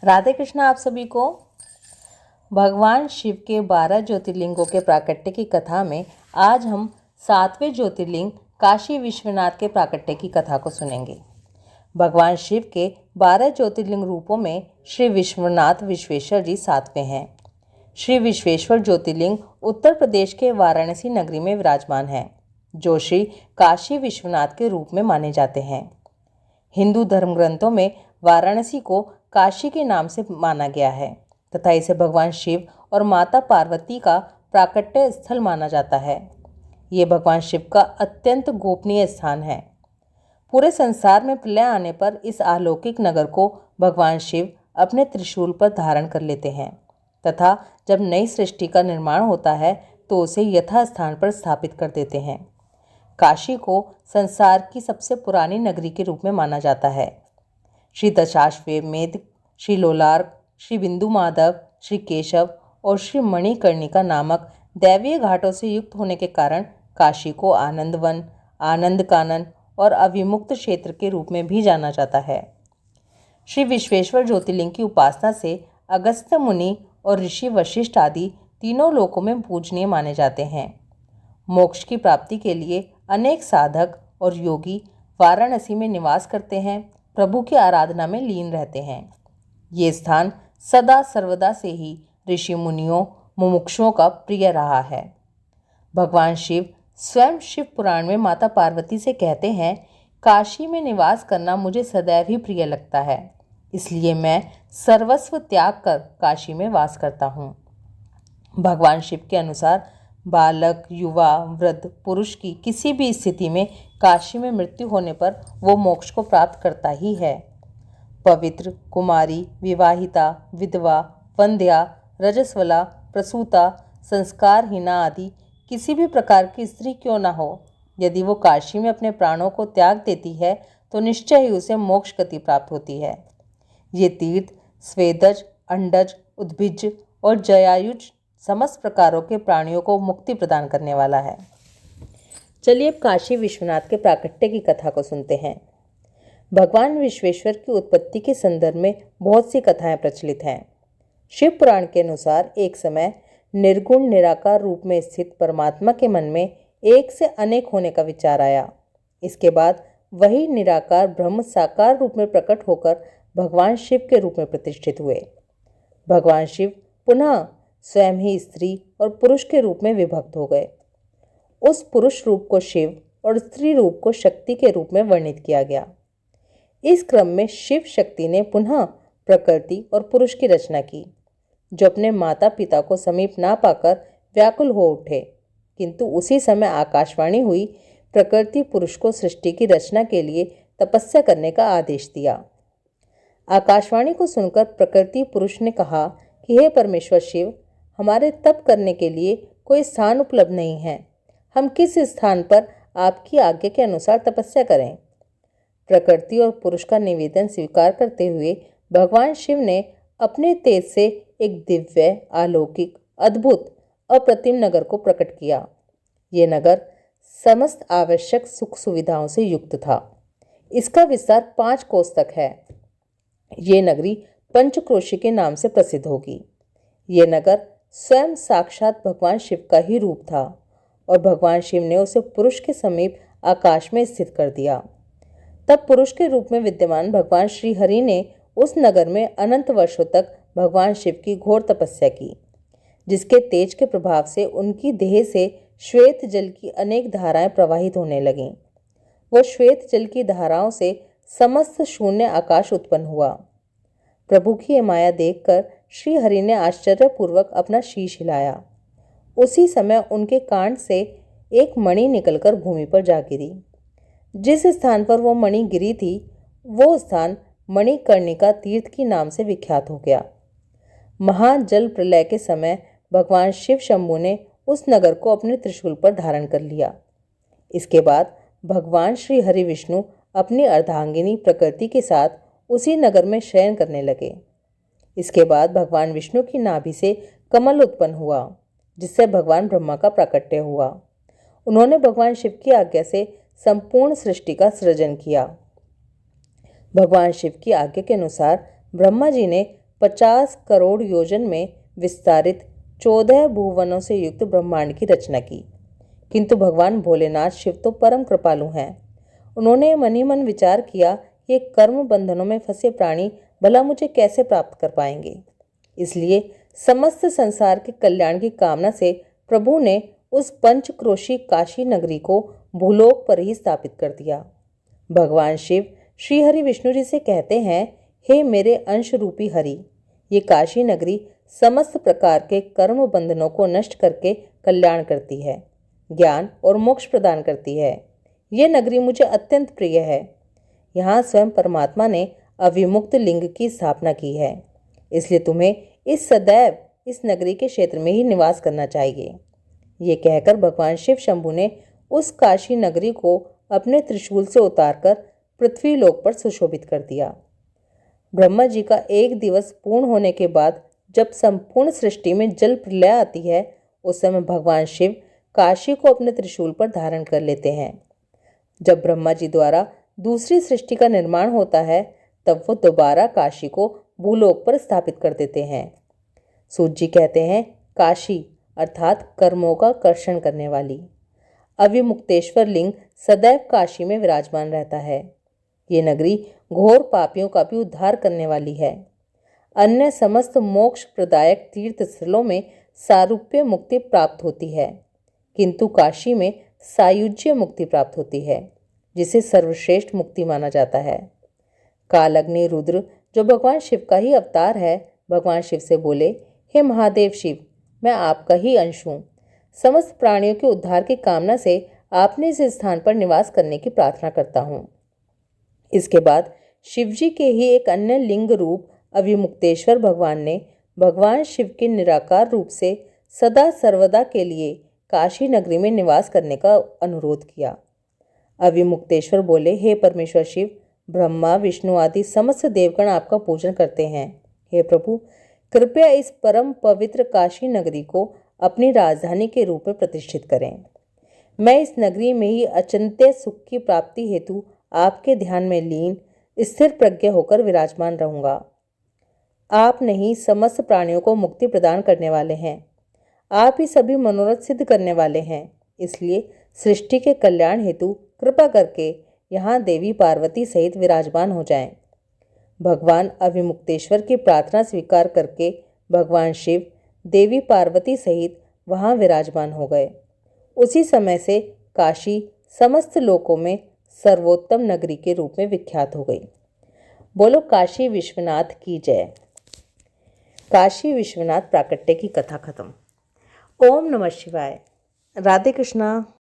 राधे कृष्ण आप सभी को। भगवान शिव के 12 ज्योतिर्लिंगों के प्राकट्य की कथा में आज हम 7वें ज्योतिर्लिंग काशी विश्वनाथ के प्राकट्य की कथा को सुनेंगे। भगवान शिव के 12 ज्योतिर्लिंग रूपों में श्री विश्वनाथ विश्वेश्वर जी 7वें हैं। श्री विश्वेश्वर ज्योतिर्लिंग उत्तर प्रदेश के वाराणसी नगरी में विराजमान है, जो श्री काशी विश्वनाथ के रूप में माने जाते हैं। हिंदू धर्म ग्रंथों में वाराणसी को काशी के नाम से माना गया है तथा इसे भगवान शिव और माता पार्वती का प्राकट्य स्थल माना जाता है। ये भगवान शिव का अत्यंत गोपनीय स्थान है। पूरे संसार में प्रलय आने पर इस अलौकिक नगर को भगवान शिव अपने त्रिशूल पर धारण कर लेते हैं तथा जब नई सृष्टि का निर्माण होता है तो उसे यथास्थान पर स्थापित कर देते हैं। काशी को संसार की सबसे पुरानी नगरी के रूप में माना जाता है। श्री दशाश्वमेध, श्री लोलार्क, श्री बिंदु माधव, श्री केशव और श्री मणिकर्णिका नामक दैवीय घाटों से युक्त होने के कारण काशी को आनंदवन, आनंद कानन और अविमुक्त क्षेत्र के रूप में भी जाना जाता है। श्री विश्वेश्वर ज्योतिर्लिंग की उपासना से अगस्त्य मुनि और ऋषि वशिष्ठ आदि तीनों लोकों में पूजनीय माने जाते हैं। मोक्ष की प्राप्ति के लिए अनेक साधक और योगी वाराणसी में निवास करते हैं, प्रभु की आराधना में लीन रहते हैं। ये स्थान सदा सर्वदा से ही ऋषि मुनियों मुमुक्षुओं का प्रिय रहा है। भगवान शिव स्वयं शिव पुराण में माता पार्वती से कहते हैं, काशी में निवास करना मुझे सदैव ही प्रिय लगता है, इसलिए मैं सर्वस्व त्याग कर काशी में वास करता हूँ। भगवान शिव के अनुसार बालक, युवा, वृद्ध, पुरुष की किसी भी स्थिति में काशी में मृत्यु होने पर वो मोक्ष को प्राप्त करता ही है। पवित्र, कुमारी, विवाहिता, विधवा, वंध्या, रजस्वला, प्रसूता, संस्कारहीना आदि किसी भी प्रकार की स्त्री क्यों न हो, यदि वो काशी में अपने प्राणों को त्याग देती है तो निश्चय ही उसे मोक्ष गति प्राप्त होती है। ये तीर्थ स्वेदज, अंडज, उद्भिज और जयायुज समस्त प्रकारों के प्राणियों को मुक्ति प्रदान करने वाला है। चलिए अब काशी विश्वनाथ के प्राकट्य की कथा को सुनते हैं। भगवान विश्वेश्वर की उत्पत्ति के संदर्भ में बहुत सी कथाएं प्रचलित हैं। शिव पुराण के अनुसार एक समय निर्गुण निराकार रूप में स्थित परमात्मा के मन में एक से अनेक होने का विचार आया। इसके बाद वही निराकार ब्रह्म साकार रूप में प्रकट होकर भगवान शिव के रूप में प्रतिष्ठित हुए। भगवान शिव पुनः स्वयं ही स्त्री और पुरुष के रूप में विभक्त हो गए। उस पुरुष रूप को शिव और स्त्री रूप को शक्ति के रूप में वर्णित किया गया। इस क्रम में शिव शक्ति ने पुनः प्रकृति और पुरुष की रचना की, जो अपने माता पिता को समीप ना पाकर व्याकुल हो उठे। किंतु उसी समय आकाशवाणी हुई, प्रकृति पुरुष को सृष्टि की रचना के लिए तपस्या करने का आदेश दिया। आकाशवाणी को सुनकर प्रकृति पुरुष ने कहा कि हे परमेश्वर शिव, हमारे तप करने के लिए कोई स्थान उपलब्ध नहीं है। हम किस स्थान पर आपकी आज्ञा के अनुसार तपस्या करें? प्रकृति और पुरुष का निवेदन स्वीकार करते हुए भगवान शिव ने अपने तेज से एक दिव्य, अलौकिक, अद्भुत, अप्रतिम नगर को प्रकट किया। ये नगर समस्त आवश्यक सुख सुविधाओं से युक्त था। इसका विस्तार 5 कोस तक है। ये नगरी पंचक्रोशी के नाम से प्रसिद्ध होगी। ये नगर स्वयं साक्षात भगवान शिव का ही रूप था और भगवान शिव ने उसे पुरुष के समीप आकाश में स्थित कर दिया। तब पुरुष के रूप में विद्यमान भगवान श्री हरि ने उस नगर में अनंत वर्षों तक भगवान शिव की घोर तपस्या की, जिसके तेज के प्रभाव से उनकी देह से श्वेत जल की अनेक धाराएं प्रवाहित होने लगीं। वह श्वेत जल की धाराओं से समस्त शून्य आकाश उत्पन्न हुआ। प्रभु की माया देखकर श्री हरि ने आश्चर्यपूर्वक अपना शीश हिलाया। उसी समय उनके कान से एक मणि निकलकर भूमि पर जा गिरी। जिस स्थान पर वो मणि गिरी थी, वो स्थान मणिकर्णिका तीर्थ के नाम से विख्यात हो गया। महाजल प्रलय के समय भगवान शिव शंभु ने उस नगर को अपने त्रिशूल पर धारण कर लिया। इसके बाद भगवान श्री हरि विष्णु अपनी अर्धांगिनी प्रकृति के साथ उसी नगर में शयन करने लगे। इसके बाद भगवान विष्णु की नाभि से कमल उत्पन्न हुआ, जिससे भगवान ब्रह्मा का प्राकट्य हुआ। उन्होंने भगवान शिव की आज्ञा से संपूर्ण सृष्टि का सृजन किया। भगवान शिव की आज्ञा के अनुसार ब्रह्मा जी ने 50 करोड़ योजन में विस्तारित 14 भुवनों से युक्त ब्रह्मांड की रचना की। किंतु भगवान भोलेनाथ शिव तो परम कृपालु हैं। उन्होंने मन ही मन विचार किया, ये कर्म बंधनों में फंसे प्राणी भला मुझे कैसे प्राप्त कर पाएंगे। इसलिए समस्त संसार के कल्याण की कामना से प्रभु ने उस पंचक्रोशी काशी नगरी को भूलोक पर ही स्थापित कर दिया। भगवान शिव श्री हरि विष्णु जी से कहते हैं, हे मेरे अंश रूपी हरि, ये काशी नगरी समस्त प्रकार के कर्म बंधनों को नष्ट करके कल्याण करती है, ज्ञान और मोक्ष प्रदान करती है। ये नगरी मुझे अत्यंत प्रिय है। यहाँ स्वयं परमात्मा ने अविमुक्त लिंग की स्थापना की है, इसलिए तुम्हें सदैव इस नगरी के क्षेत्र में ही निवास करना चाहिए। ये कहकर भगवान शिव शंभु ने उस काशी नगरी को अपने त्रिशूल से उतारकर पृथ्वी लोक पर सुशोभित कर दिया। ब्रह्मा जी का एक दिवस पूर्ण होने के बाद जब संपूर्ण सृष्टि में जल प्रलय आती है, उस समय भगवान शिव काशी को अपने त्रिशूल पर धारण कर लेते हैं। जब ब्रह्मा जी द्वारा दूसरी सृष्टि का निर्माण होता है, तब वो दोबारा काशी को भूलोक पर स्थापित कर देते हैं। सूत जी कहते हैं, काशी अर्थात कर्मों का कर्षण करने वाली। अविमुक्तेश्वर लिंग सदैव काशी में विराजमान रहता है। ये नगरी घोर पापियों का भी उद्धार करने वाली है। अन्य समस्त मोक्ष प्रदायक तीर्थ स्थलों में सारूप्य मुक्ति प्राप्त होती है, किंतु काशी में सायुज्य मुक्ति प्राप्त होती है, जिसे सर्वश्रेष्ठ मुक्ति माना जाता है। कालग्नि रुद्र जो भगवान शिव का ही अवतार है, भगवान शिव से बोले, हे महादेव शिव, मैं आपका ही अंश हूँ। समस्त प्राणियों के उद्धार की कामना से आपने इस स्थान पर निवास करने की प्रार्थना करता हूँ। इसके बाद शिवजी के ही एक अन्य लिंग रूप अविमुक्तेश्वर भगवान ने भगवान शिव के निराकार रूप से सदा सर्वदा के लिए काशी नगरी में निवास करने का अनुरोध किया। अविमुक्तेश्वर बोले, हे परमेश्वर शिव, ब्रह्मा विष्णु आदि समस्त देवगण आपका पूजन करते हैं। हे प्रभु, कृपया इस परम पवित्र काशी नगरी को अपनी राजधानी के रूप में प्रतिष्ठित करें। मैं इस नगरी में ही अचिंत्य सुख की प्राप्ति हेतु आपके ध्यान में लीन स्थिर प्रज्ञ होकर विराजमान रहूंगा। आप नहीं समस्त प्राणियों को मुक्ति प्रदान करने वाले हैं। आप ही सभी मनोरथ सिद्ध करने वाले हैं। इसलिए सृष्टि के कल्याण हेतु कृपा करके यहाँ देवी पार्वती सहित विराजमान हो जाएं। भगवान अविमुक्तेश्वर की प्रार्थना स्वीकार करके भगवान शिव देवी पार्वती सहित वहाँ विराजमान हो गए। उसी समय से काशी समस्त लोकों में सर्वोत्तम नगरी के रूप में विख्यात हो गई। बोलो काशी विश्वनाथ की जय। काशी विश्वनाथ प्राकट्य की कथा खत्म। ओम नमः शिवाय। राधे कृष्णा।